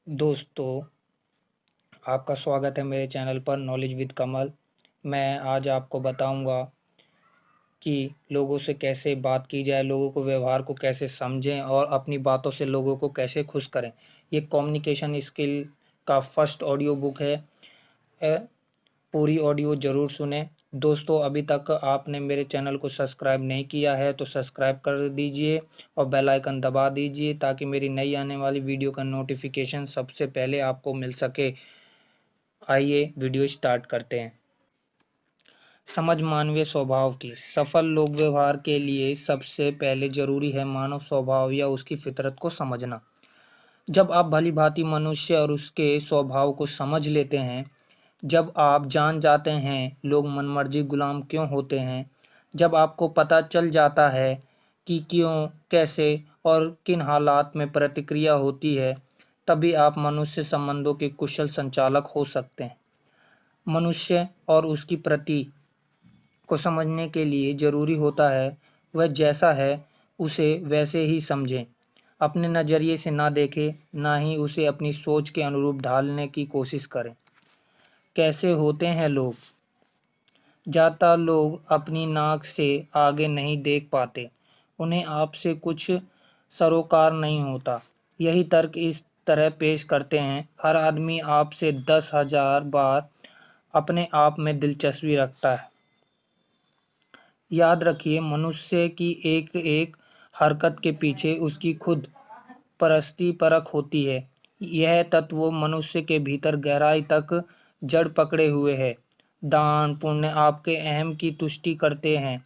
दोस्तों, आपका स्वागत है मेरे चैनल पर नॉलेज विद कमल। मैं आज आपको बताऊंगा कि लोगों से कैसे बात की जाए, लोगों को व्यवहार को कैसे समझें और अपनी बातों से लोगों को कैसे खुश करें। ये कम्युनिकेशन स्किल का फर्स्ट ऑडियो बुक है। अ, पूरी ऑडियो ज़रूर सुने। दोस्तों, अभी तक आपने मेरे चैनल को सब्सक्राइब नहीं किया है तो सब्सक्राइब कर दीजिए और बेल आइकन दबा दीजिए ताकि मेरी नई आने वाली वीडियो का नोटिफिकेशन सबसे पहले आपको मिल सके। आइए वीडियो स्टार्ट करते हैं। समझ मानवीय स्वभाव की। सफल लोक व्यवहार के लिए सबसे पहले जरूरी है मानव स्वभाव या उसकी फितरत को समझना। जब आप भली भांति मनुष्य और उसके स्वभाव को समझ लेते हैं, जब आप जान जाते हैं लोग मनमर्जी गुलाम क्यों होते हैं, जब आपको पता चल जाता है कि क्यों, कैसे और किन हालात में प्रतिक्रिया होती है, तभी आप मनुष्य संबंधों के कुशल संचालक हो सकते हैं। मनुष्य और उसकी प्रति को समझने के लिए जरूरी होता है वह जैसा है उसे वैसे ही समझें। अपने नज़रिए से ना देखें, ना ही उसे अपनी सोच के अनुरूप ढालने की कोशिश करें। कैसे होते हैं लोग? ज़्यादातर लोग अपनी नाक से आगे नहीं देख पाते। उन्हें आपसे कुछ सरोकार नहीं होता। यही तर्क इस तरह पेश करते हैं, हर आदमी आपसे 10,000 बार अपने आप में दिलचस्पी रखता है। याद रखिए, मनुष्य की एक एक हरकत के पीछे उसकी खुद परस्ती परख होती है। यह तत्व मनुष्य के भीतर गहराई तक जड़ पकड़े हुए है। दान पुण्य आपके अहम की तुष्टि करते हैं।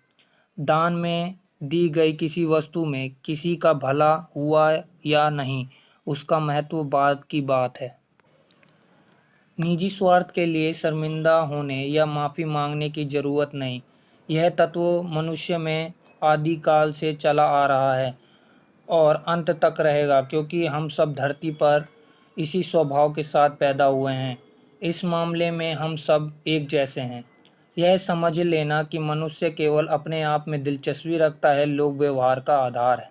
दान में दी गई किसी वस्तु में किसी का भला हुआ या नहीं, उसका महत्व बाद की बात है। निजी स्वार्थ के लिए शर्मिंदा होने या माफ़ी मांगने की जरूरत नहीं। यह तत्व मनुष्य में आदिकाल से चला आ रहा है और अंत तक रहेगा, क्योंकि हम सब धरती पर इसी स्वभाव के साथ पैदा हुए हैं। इस मामले में हम सब एक जैसे हैं। यह समझ लेना कि मनुष्य केवल अपने आप में दिलचस्पी रखता है, लोक व्यवहार का आधार है।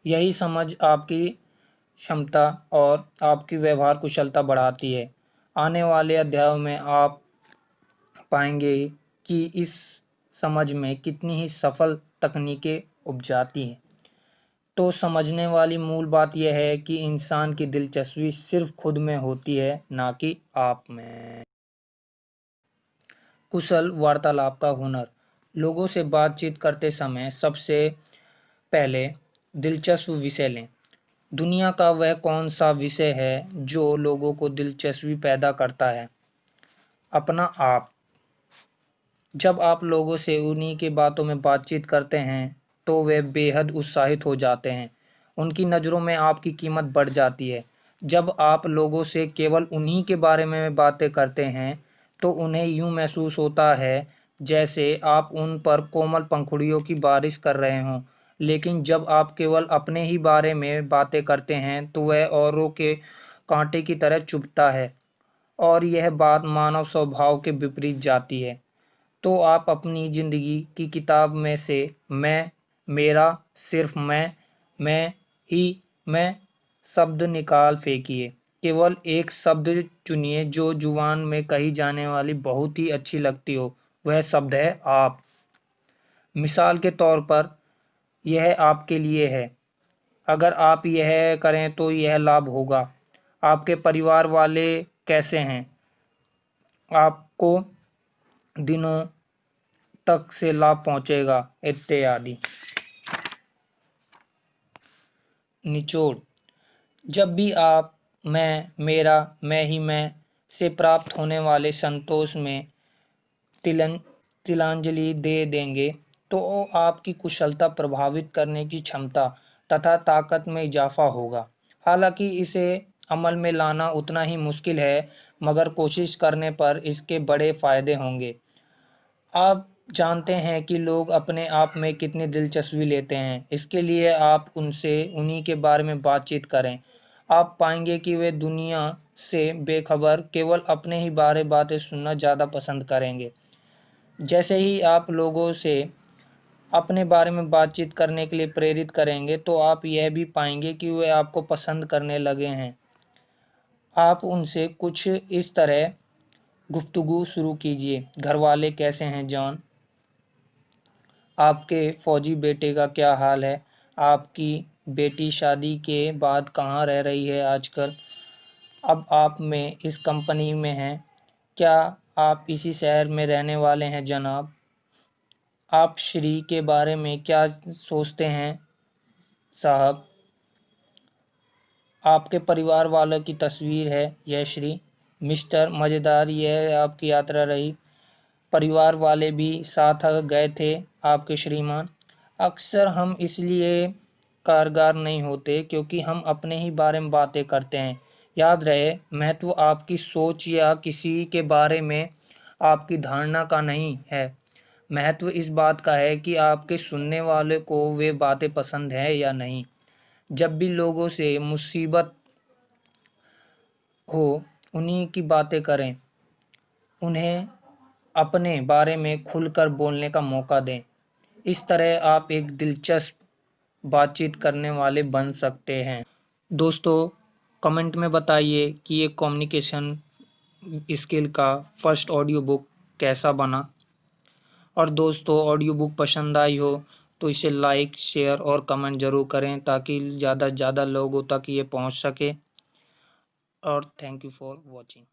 यही समझ आपकी क्षमता और आपकी व्यवहार कुशलता बढ़ाती है। आने वाले अध्यायों में आप पाएंगे कि इस समझ में कितनी ही सफल तकनीकें उपजाती हैं। तो समझने वाली मूल बात यह है कि इंसान की दिलचस्पी सिर्फ खुद में होती है, ना कि आप में। कुशल वार्तालाप का हुनर। लोगों से बातचीत करते समय सबसे पहले दिलचस्प विषय लें। दुनिया का वह कौन सा विषय है जो लोगों को दिलचस्पी पैदा करता है? अपना आप। जब आप लोगों से उन्हीं की बातों में बातचीत करते हैं तो वे बेहद उत्साहित हो जाते हैं। उनकी नज़रों में आपकी कीमत बढ़ जाती है। जब आप लोगों से केवल उन्हीं के बारे में बातें करते हैं तो उन्हें यूं महसूस होता है जैसे आप उन पर कोमल पंखुड़ियों की बारिश कर रहे हों। लेकिन जब आप केवल अपने ही बारे में बातें करते हैं तो वह औरों के कांटे की तरह चुभता है, और यह बात मानव स्वभाव के विपरीत जाती है। तो आप अपनी ज़िंदगी की किताब में से मैं, मेरा, सिर्फ मैं ही, मैं शब्द निकाल फेंकिए। केवल एक शब्द चुनिए जो जुबान में कही जाने वाली बहुत ही अच्छी लगती हो। वह शब्द है आप। मिसाल के तौर पर यह आपके लिए है। अगर आप यह करें तो यह लाभ होगा। आपके परिवार वाले कैसे हैं? आपको दिनों तक से लाभ पहुंचेगा, इत्यादि। निचोड़। जब भी आप मैं, मेरा, मैं ही मैं से प्राप्त होने वाले संतोष में तिलन तिलांजलि दे देंगे तो आपकी कुशलता प्रभावित करने की क्षमता तथा ताकत में इजाफा होगा। हालांकि इसे अमल में लाना उतना ही मुश्किल है, मगर कोशिश करने पर इसके बड़े फायदे होंगे। आप जानते हैं कि लोग अपने आप में कितनी दिलचस्पी लेते हैं। इसके लिए आप उनसे उन्हीं के बारे में बातचीत करें। आप पाएंगे कि वे दुनिया से बेखबर केवल अपने ही बारे बातें सुनना ज़्यादा पसंद करेंगे। जैसे ही आप लोगों से अपने बारे में बातचीत करने के लिए प्रेरित करेंगे तो आप यह भी पाएंगे कि वे आपको पसंद करने लगे हैं। आप उनसे कुछ इस तरह गुफ्तगू शुरू कीजिए। घर वाले कैसे हैं जॉन? आपके फौजी बेटे का क्या हाल है? आपकी बेटी शादी के बाद कहाँ रह रही है आजकल? अब आप में इस कंपनी में हैं। क्या आप इसी शहर में रहने वाले हैं जनाब? आप श्री के बारे में क्या सोचते हैं साहब? आपके परिवार वालों की तस्वीर है यह श्री। मिस्टर मज़ेदार यह आपकी यात्रा रही। परिवार वाले भी साथ गए थे आपके श्रीमान? अक्सर हम इसलिए कारगर नहीं होते क्योंकि हम अपने ही बारे में बातें करते हैं। याद रहे, महत्व आपकी सोच या किसी के बारे में आपकी धारणा का नहीं है। महत्व इस बात का है कि आपके सुनने वाले को वे बातें पसंद है या नहीं। जब भी लोगों से मुसीबत हो, उन्हीं की बातें करें। उन्हें अपने बारे में खुलकर बोलने का मौका दें। इस तरह आप एक दिलचस्प बातचीत करने वाले बन सकते हैं। दोस्तों, कमेंट में बताइए कि ये कम्युनिकेशन स्किल का फर्स्ट ऑडियो बुक कैसा बना। और दोस्तों, ऑडियो बुक पसंद आई हो तो इसे लाइक, शेयर और कमेंट ज़रूर करें ताकि ज़्यादा से ज़्यादा लोगों तक ये पहुंच सके। और थैंक यू फॉर वॉचिंग।